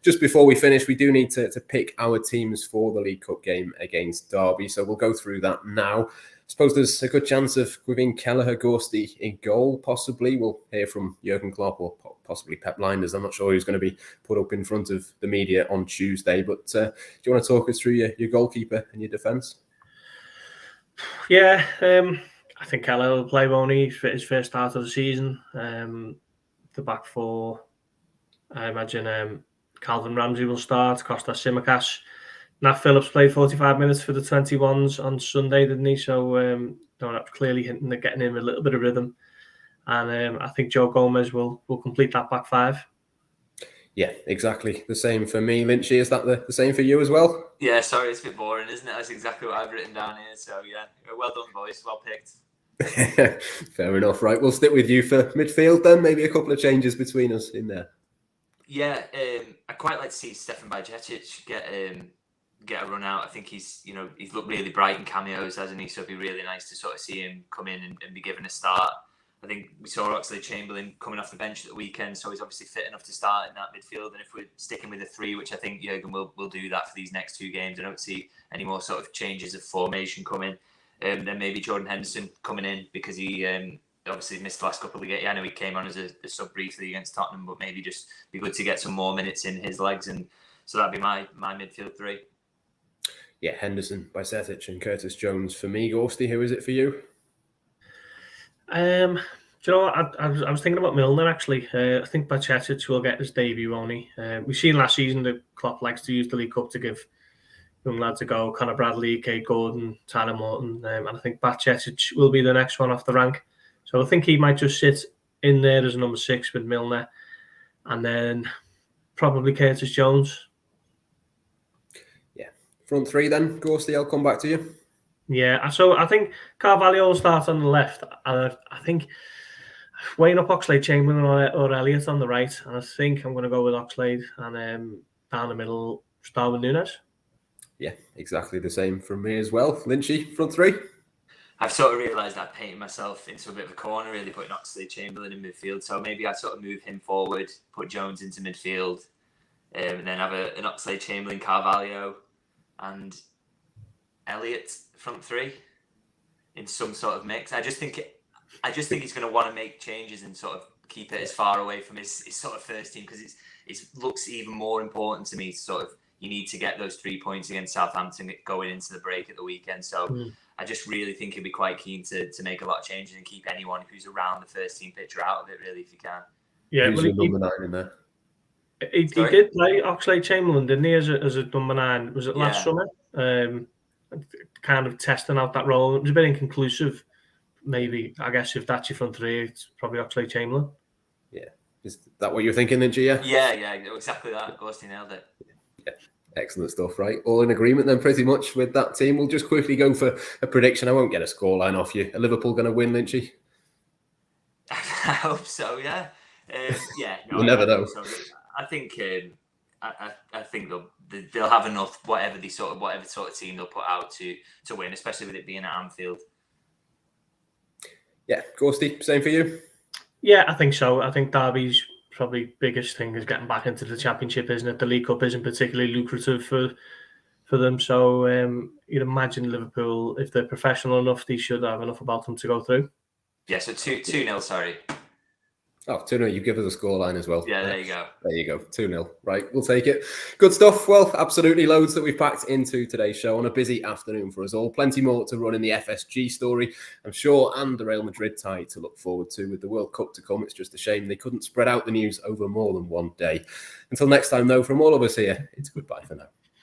just before we finish, we do need to pick our teams for the League Cup game against Derby. So we'll go through that now. I suppose there's a good chance of Gwynn Kelleher, Gorsty in goal, possibly. We'll hear from Jurgen Klopp or possibly Pep Lijnders. I'm not sure who's going to be put up in front of the media on Tuesday. But do you want to talk us through your goalkeeper and your defence? Yeah, I think Kelleher will play, won't he, for his first start of the season. The back four, I imagine Calvin Ramsay will start, Kostas Tsimikas. Nat Phillips played 45 minutes for the 21s on Sunday, didn't he? So that's clearly hinting at getting him a little bit of rhythm. And I think Joe Gomez will complete that back five. Yeah, exactly. The same for me. Lynchy, is that the same for you as well? Yeah, sorry, it's a bit boring, isn't it? That's exactly what I've written down here. So yeah, well done, boys. Well picked. Fair enough. Right, we'll stick with you for midfield then. Maybe a couple of changes between us in there. Yeah, I quite like to see Stefan Bajcetic get a run out. I think he's looked really bright in cameos, hasn't he? So it'd be really nice to sort of see him come in and be given a start. I think we saw Oxlade-Chamberlain coming off the bench at the weekend, so he's obviously fit enough to start in that midfield. And if we're sticking with a 3, which I think Jurgen will do that for these next 2 games, I don't see any more sort of changes of formation coming. Then maybe Jordan Henderson coming in because he obviously missed the last couple of games. I know he came on as a sub briefly against Tottenham, but maybe just be good to get some more minutes in his legs. And so that'd be my midfield 3. Yeah, Henderson, Bajcetic and Curtis Jones for me. Gorsty, who is it for you? Do you know what? I was thinking about Milner, actually. I think Bajcetic will get his debut, won't he? We've seen last season that Klopp likes to use the League Cup to give young lads a go. Conor Bradley, Kate Gordon, Tyler Morton. And I think Bajcetic will be the next one off the rank. So I think he might just sit in there as a number 6 with Milner. And then probably Curtis Jones. Yeah. Front 3 then. Gorsty, I'll come back to you. Yeah, so I think Carvalho will start on the left. And I think weighing up Oxlade-Chamberlain or Elliott on the right. And I think I'm going to go with Oxlade. And down the middle, Darwin Núñez. Yeah, exactly the same from me as well. Lynchy, front 3. I've sort of realised that I painted myself into a bit of a corner, really, putting Oxlade-Chamberlain in midfield. So maybe I sort of move him forward, put Jones into midfield, and then have an Oxlade-Chamberlain, Carvalho, and Elliott front 3 in some sort of mix. I just think he's going to want to make changes and sort of keep it as far away from his sort of first team, because it looks even more important to me to sort of, you need to get those 3 points against Southampton going into the break at the weekend. So I just really think he'd be quite keen to make a lot of changes and keep anyone who's around the first team picture out of it, really, if you can. Yeah, who's your number 9 in there? He did play Oxlade-Chamberlain, didn't he, as a number 9? Was it last summer? Kind of testing out that role. It was a bit inconclusive. Maybe, I guess, if that's your front 3, it's probably Oxlade-Chamberlain. Yeah. Is that what you're thinking, Lynchy? Yeah, exactly that. Gorsty nailed it. Yeah. Excellent stuff, right? All in agreement then pretty much with that team. We'll just quickly go for a prediction. I won't get a scoreline off you. Are Liverpool going to win, Lynchy? I hope so, yeah. We'll never know. So. I think I think they'll have enough, whatever sort of team they'll put out to win, especially with it being at Anfield. Yeah, Gorsty, same for you? Yeah, I think so. I think Derby's probably biggest thing is getting back into the Championship, isn't it? The League Cup isn't particularly lucrative for them. So you'd imagine Liverpool, if they're professional enough, they should have enough about them to go through. Yeah, so 2-0, sorry. Oh, 2-0. You give us a scoreline as well. Yeah, there you go. There you go. 2-0. Right, we'll take it. Good stuff. Well, absolutely loads that we've packed into today's show on a busy afternoon for us all. Plenty more to run in the FSG story, I'm sure, and the Real Madrid tie to look forward to with the World Cup to come. It's just a shame they couldn't spread out the news over more than one day. Until next time, though, from all of us here, it's goodbye for now.